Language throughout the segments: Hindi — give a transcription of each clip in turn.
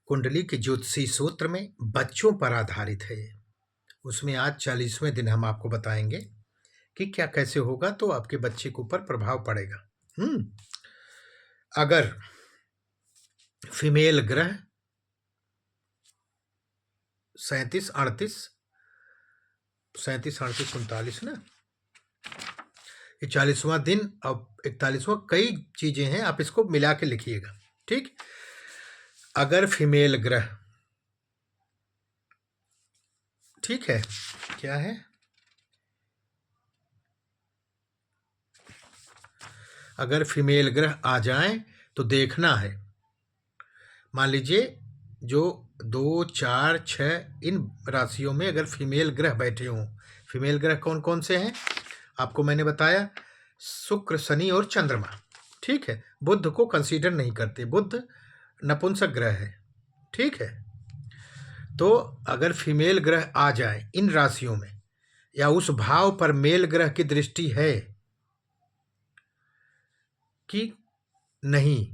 कुंडली के ज्योतिषी सूत्र में बच्चों पर आधारित है। उसमें आज 40वें दिन हम आपको बताएंगे कि क्या कैसे होगा तो आपके बच्चे के ऊपर प्रभाव पड़ेगा। अगर फीमेल ग्रह 37, 38 39 ना, ये 40वां दिन और 41वां, कई चीजें हैं, आप इसको मिला के लिखिएगा। ठीक, अगर फीमेल ग्रह, ठीक है, क्या है, अगर फीमेल ग्रह आ जाएं तो देखना है। मान लीजिए जो 2, 4, 6 इन राशियों में अगर फीमेल ग्रह बैठे हों। फीमेल ग्रह कौन कौन से हैं आपको मैंने बताया, शुक्र, शनि और चंद्रमा। ठीक है, बुध को कंसीडर नहीं करते, बुध नपुंसक ग्रह है। ठीक है, तो अगर फीमेल ग्रह आ जाए इन राशियों में या उस भाव पर मेल ग्रह की दृष्टि है कि नहीं,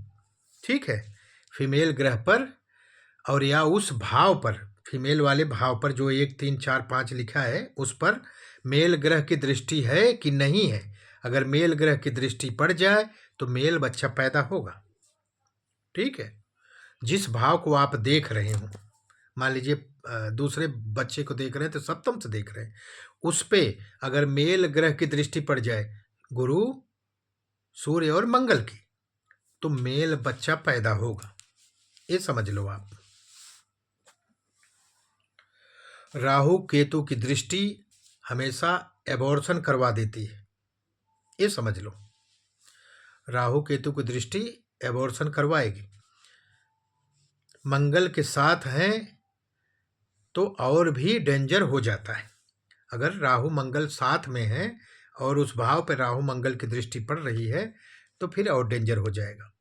ठीक है, फीमेल ग्रह पर और या उस भाव पर, फीमेल वाले भाव पर जो 1, 3, 4, 5 लिखा है उस पर मेल ग्रह की दृष्टि है कि नहीं है। अगर मेल ग्रह की दृष्टि पड़ जाए तो मेल बच्चा पैदा होगा। ठीक है, जिस भाव को आप देख रहे हो, मान लीजिए दूसरे बच्चे को देख रहे हैं तो सप्तम से देख रहे हैं, उस पे अगर मेल ग्रह की दृष्टि पड़ जाए, गुरु, सूर्य और मंगल की, तो मेल बच्चा पैदा होगा। ये समझ लो आप। राहु केतु की दृष्टि हमेशा एबॉर्शन करवा देती है, ये समझ लो। राहु केतु की दृष्टि एबॉर्शन करवाएगी। मंगल के साथ हैं तो और भी डेंजर हो जाता है। अगर राहु मंगल साथ में है और उस भाव पर राहु मंगल की दृष्टि पड़ रही है तो फिर और डेंजर हो जाएगा।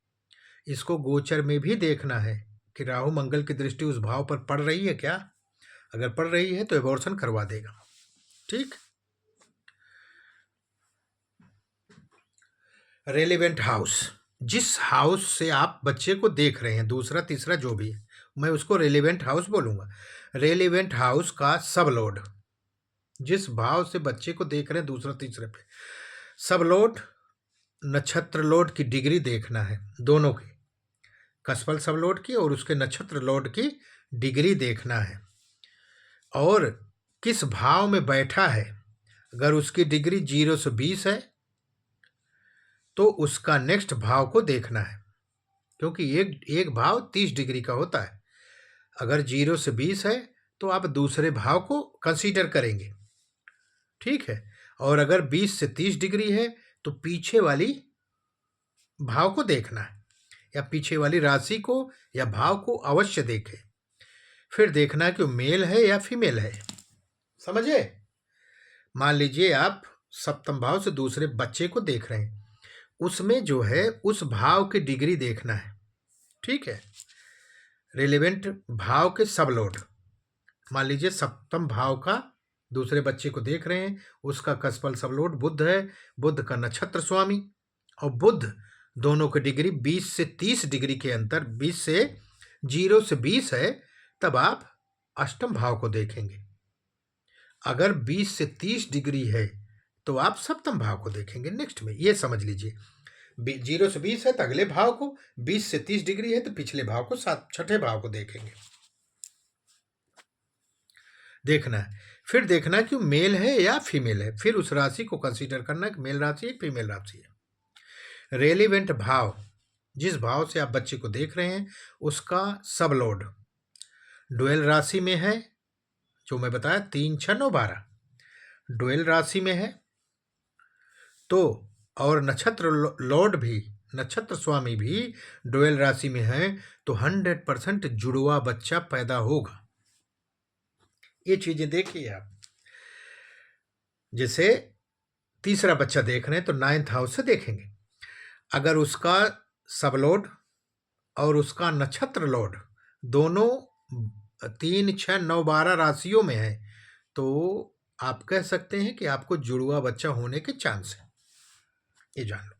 इसको गोचर में भी देखना है कि राहु मंगल की दृष्टि उस भाव पर पड़ रही है क्या। अगर पड़ रही है तो एबॉर्शन करवा देगा। ठीक, रेलिवेंट हाउस, जिस हाउस से आप बच्चे को देख रहे हैं, दूसरा तीसरा जो भी है, मैं उसको रेलिवेंट हाउस बोलूंगा। रेलिवेंट हाउस का सब लोड, जिस भाव से बच्चे को देख रहे हैं दूसरा तीसरे पे, सब लोड, नक्षत्र लोड की डिग्री देखना है, दोनों की, कसफल सब लोड की और उसके नक्षत्र लोड की डिग्री देखना है, और किस भाव में बैठा है। अगर उसकी डिग्री 0 से 20 है तो उसका नेक्स्ट भाव को देखना है, क्योंकि एक भाव 30 डिग्री का होता है। अगर 0 से 20 है तो आप दूसरे भाव को कंसीडर करेंगे। ठीक है, और अगर 20 से 30 डिग्री है तो पीछे वाली भाव को देखना है, या पीछे वाली राशि को या भाव को अवश्य देखें। फिर देखना है कि वो मेल है या फीमेल है। समझे? मान लीजिए आप सप्तम भाव से दूसरे बच्चे को देख रहे हैं, उसमें जो है उस भाव की डिग्री देखना है। ठीक है, रिलेवेंट भाव के सब लोड, मान लीजिए सप्तम भाव का दूसरे बच्चे को देख रहे हैं, उसका कसफल सब लोड बुध है, बुध का नक्षत्र स्वामी और बुध, दोनों की डिग्री 20 से 30 डिग्री के अंतर, 20 से 0 से 20 है, तब आप अष्टम भाव को देखेंगे। अगर 20 से 30 डिग्री है तो आप सप्तम भाव को देखेंगे नेक्स्ट में। ये समझ लीजिए, 0 से 20 है तो अगले भाव को, 20 से 30 डिग्री है तो पिछले भाव को, छठे भाव को देखेंगे। देखना है, फिर देखना है कि मेल है या फीमेल है, फिर उस राशि को कंसीडर करना है कि मेल राशि है फीमेल राशि है। रेलिवेंट भाव, जिस भाव से आप बच्चे को देख रहे हैं उसका सब लोड ड्वेल राशि में है, जो मैं बताया 3, 6, 9, 12 ड्वेल राशि में है तो, और नक्षत्र लॉर्ड भी, नक्षत्र स्वामी भी ड्वेल राशि में है तो 100% जुड़वा बच्चा पैदा होगा। ये चीजें देखिए आप। जैसे तीसरा बच्चा देख रहे हैं तो 9th हाउस से देखेंगे, अगर उसका सब लोड और उसका नक्षत्र लोड दोनों 3, 6, 9, 12 राशियों में है तो आप कह सकते हैं कि आपको जुड़वा बच्चा होने के चांस है। ये जान लो।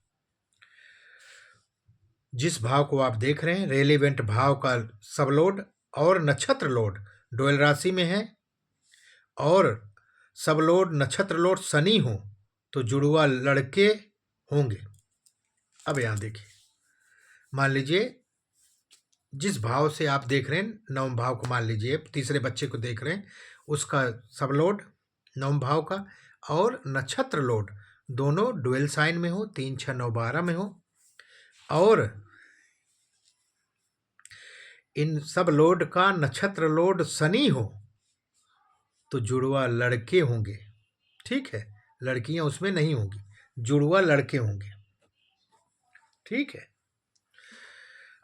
जिस भाव को आप देख रहे हैं, रेलिवेंट भाव का सब लोड और नक्षत्र लोड डोयल राशि में है और सब लोड नक्षत्र लोड शनि हो तो जुड़वा लड़के होंगे। अब यहाँ देखिए, मान लीजिए जिस भाव से आप देख रहे हैं, नवम भाव को मान लीजिए, तीसरे बच्चे को देख रहे हैं, उसका सब लोड नवम भाव का और नक्षत्र लोड दोनों डुअल साइन में हो, 3, 6, 9, 12 में हो, और इन सब लोड का नक्षत्र लोड शनि हो तो जुड़वा लड़के होंगे। ठीक है, लड़कियां उसमें नहीं होंगी, जुड़वा लड़के होंगे। ठीक है।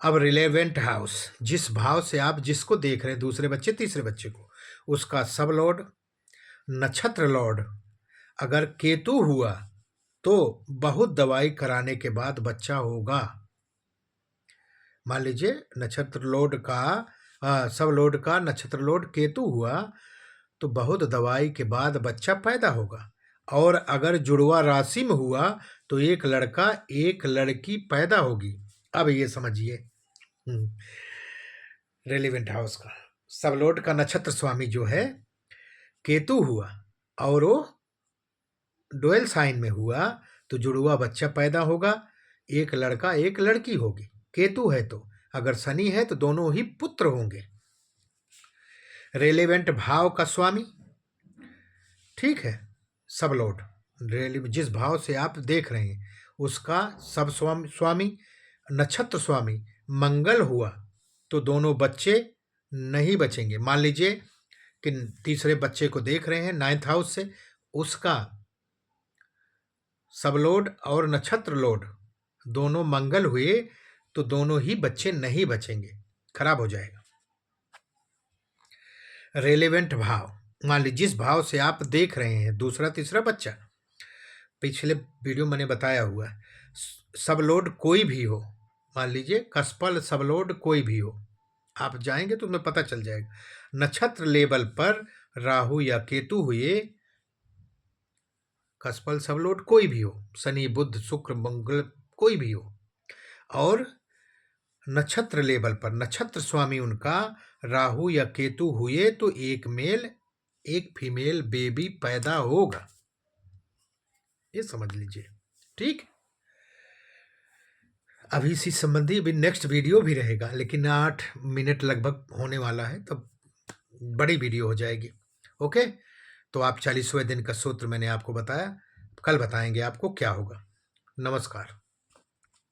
अब रिलेवेंट हाउस, जिस भाव से आप जिसको देख रहे हैं, दूसरे बच्चे तीसरे बच्चे को, उसका सब लॉर्ड नक्षत्र लॉर्ड अगर केतु हुआ तो बहुत दवाई कराने के बाद बच्चा होगा। मान लीजिए नक्षत्र लॉर्ड का सब लॉर्ड का नक्षत्र लॉर्ड केतु हुआ तो बहुत दवाई के बाद बच्चा पैदा होगा। और अगर जुड़वा राशि में हुआ तो एक लड़का एक लड़की पैदा होगी। अब ये समझिए रेलिवेंट हाउस का सब लॉर्ड का नक्षत्र स्वामी जो है केतु हुआ और वो डुअल साइन में हुआ तो जुड़वा बच्चा पैदा होगा, एक लड़का एक लड़की होगी। केतु है तो, अगर शनि है तो दोनों ही पुत्र होंगे। रेलिवेंट भाव का स्वामी, ठीक है, सब लॉर्ड जिस भाव से आप देख रहे हैं उसका सब स्वामी नक्षत्र स्वामी मंगल हुआ तो दोनों बच्चे नहीं बचेंगे। मान लीजिए कि तीसरे बच्चे को देख रहे हैं 9th हाउस से, उसका सब लोड और नक्षत्र लोड दोनों मंगल हुए तो दोनों ही बच्चे नहीं बचेंगे, खराब हो जाएगा। रेलेवेंट भाव, मान लीजिए जिस भाव से आप देख रहे हैं दूसरा तीसरा बच्चा, पिछले वीडियो मैंने बताया हुआ है, सब लोड कोई भी हो, मान लीजिए कसपल सब लोड कोई भी हो, आप जाएंगे तो तुम्हें पता चल जाएगा। नक्षत्र लेवल पर राहु या केतु हुए, कसपल सब लोड कोई भी हो, शनि बुध शुक्र मंगल कोई भी हो, और नक्षत्र लेवल पर नक्षत्र स्वामी उनका राहु या केतु हुए तो एक मेल एक फीमेल बेबी पैदा होगा, ये समझ लीजिए। ठीक, अभी इसी संबंधी अभी नेक्स्ट वीडियो भी रहेगा, लेकिन 8 मिनट लगभग होने वाला है, तब बड़ी वीडियो हो जाएगी। ओके, तो आप 40वें दिन का सूत्र मैंने आपको बताया, कल बताएंगे आपको क्या होगा। नमस्कार।